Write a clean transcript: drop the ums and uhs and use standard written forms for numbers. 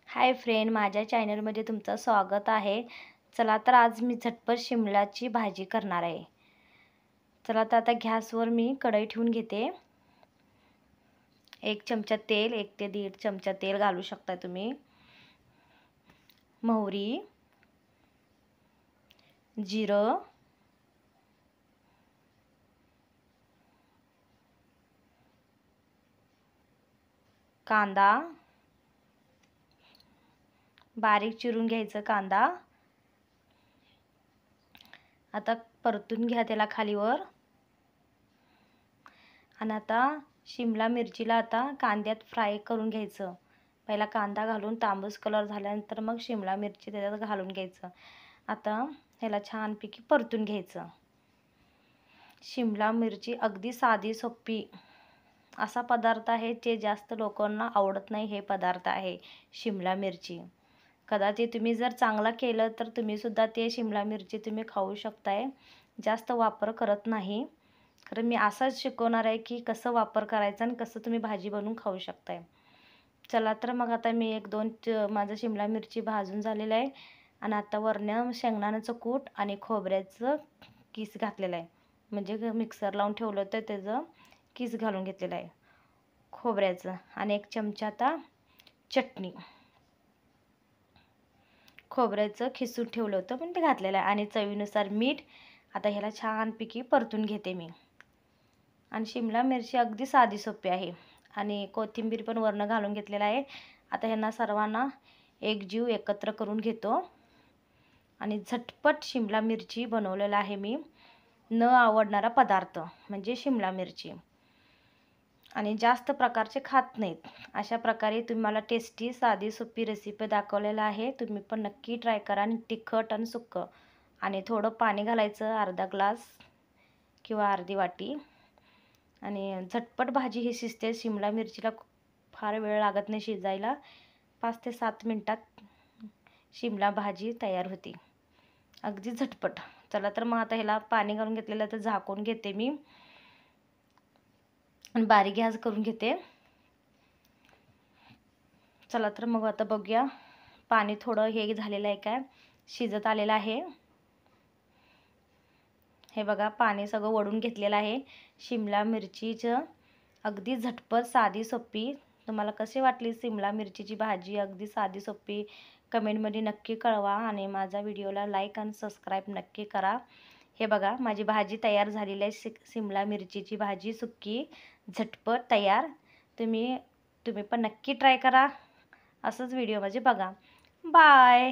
Hi friend, माझ्या चॅनलमध्ये तुमचं स्वागत आहे। चला तर आज मी झटपट शिमलाची भाजी करणार आहे। चला तर आता गॅसवर मी कढई ठेवून घेते। 1 चमचा तेल, 1 ते 1.5 चमचा तेल घालू शकता तुम्ही। मोहरी, जिरं, कांदा, बारीक चिरून घ्यायचं कांदा। आता परतून घ्या त्याला खालीवर। आणि आता शिमला मिरचीला आता कांद्यात फ्राय करून घ्यायचं। पहिला कांदा घालून तांबूस कलर झाल्यानंतर मग शिमला मिरची त्याच्यात घालून घ्यायचं। आता ह्याला छानपैकी परतून घ्यायचं। शिमला मिरची अगदी साधी सोपी असा पदार्थ आहे जे जास्त लोकांना आवडत नाही। हे पदार्थ आहे शिमला मिरची। कदाचित तुम्ही जर चांगला केलं तर तुम्ही सुद्धा ते शिमला मिरची तुम्ही खाऊ शकताय। जास्त वापर करत नाही, कारण मी असंच शिकवणार आहे की कसं वापर करायचा आणि कसं तुम्ही भाजी बनवून खाऊ शकताय। चला तर मग आता मी 1-2 माझं शिमला मिरची भाजून झालेलं आहे। आणि आता वरनं शेंगदाण्याचं कूट आणि खोबऱ्याचं किस घातलेलं आहे। म्हणजे मिक्सर लावून ठेवलं होतं त्याचं किस घालून घेतलेलं आहे खोबऱ्याचं। आणि 1 चमचा आता चटणी, खोबऱ्याचं खिसून ठेवलं होतं पण ते घातलेलं आहे। आणि चवीनुसार मीठ। आता ह्याला छानपैकी परतून घेते मी। आणि शिमला मिरची अगदी साधी सोपी आहे। आणि कोथिंबीर पण वरनं घालून घेतलेला आहे। आता ह्यांना सर्वांना एकजीव एकत्र करून घेतो। आणि झटपट शिमला मिरची बनवलेला आहे मी। न आवडणारा पदार्थ म्हणजे शिमला मिरची, आणि जास्त प्रकारचे खात नाहीत। अशा प्रकारे तुम्हाला टेस्टी साधी सोपी रेसिपी दाखवलेला आहे। तुम्ही पण नक्की ट्राय करा। आणि तिखट आणि सुक्कं आणि थोडं पाणी घालायचं, अर्धा ग्लास किंवा अर्धी वाटी। आणि झटपट भाजी ही शिजते। शिमला मिरचीला फार वेळ लागत नाही शिजायला। 5 ते 7 मिनिटात शिमला भाजी तयार होती, अगदी झटपट। चला तर मग आता ह्याला पाणी घालून घेतलेलं तर झाकून घेते मी आणि बारीक गॅस करून घेते। चला तर मग आता बघूया पाणी थोडं हे झालेलं आहे काय, शिजत आलेलं आहे। हे बघा पाणी सगळं वढून घेतलेलं आहे। शिमला मिरचीचं अगदी झटपट साधी सोपी। तुम्हाला कशी वाटली शिमला मिरचीची भाजी अगदी साधी सोपी, कमेंटमध्ये नक्की कळवा। आणि माझ्या व्हिडिओला लाईक आणि सबस्क्राईब नक्की करा। हे बघा माझी भाजी तयार झालेली आहे। शिमला मिरचीची भाजी सुक्की झटपट तयार। तुम्ही पण नक्की ट्राय करा। असंच व्हिडिओ माझे बघा। बाय।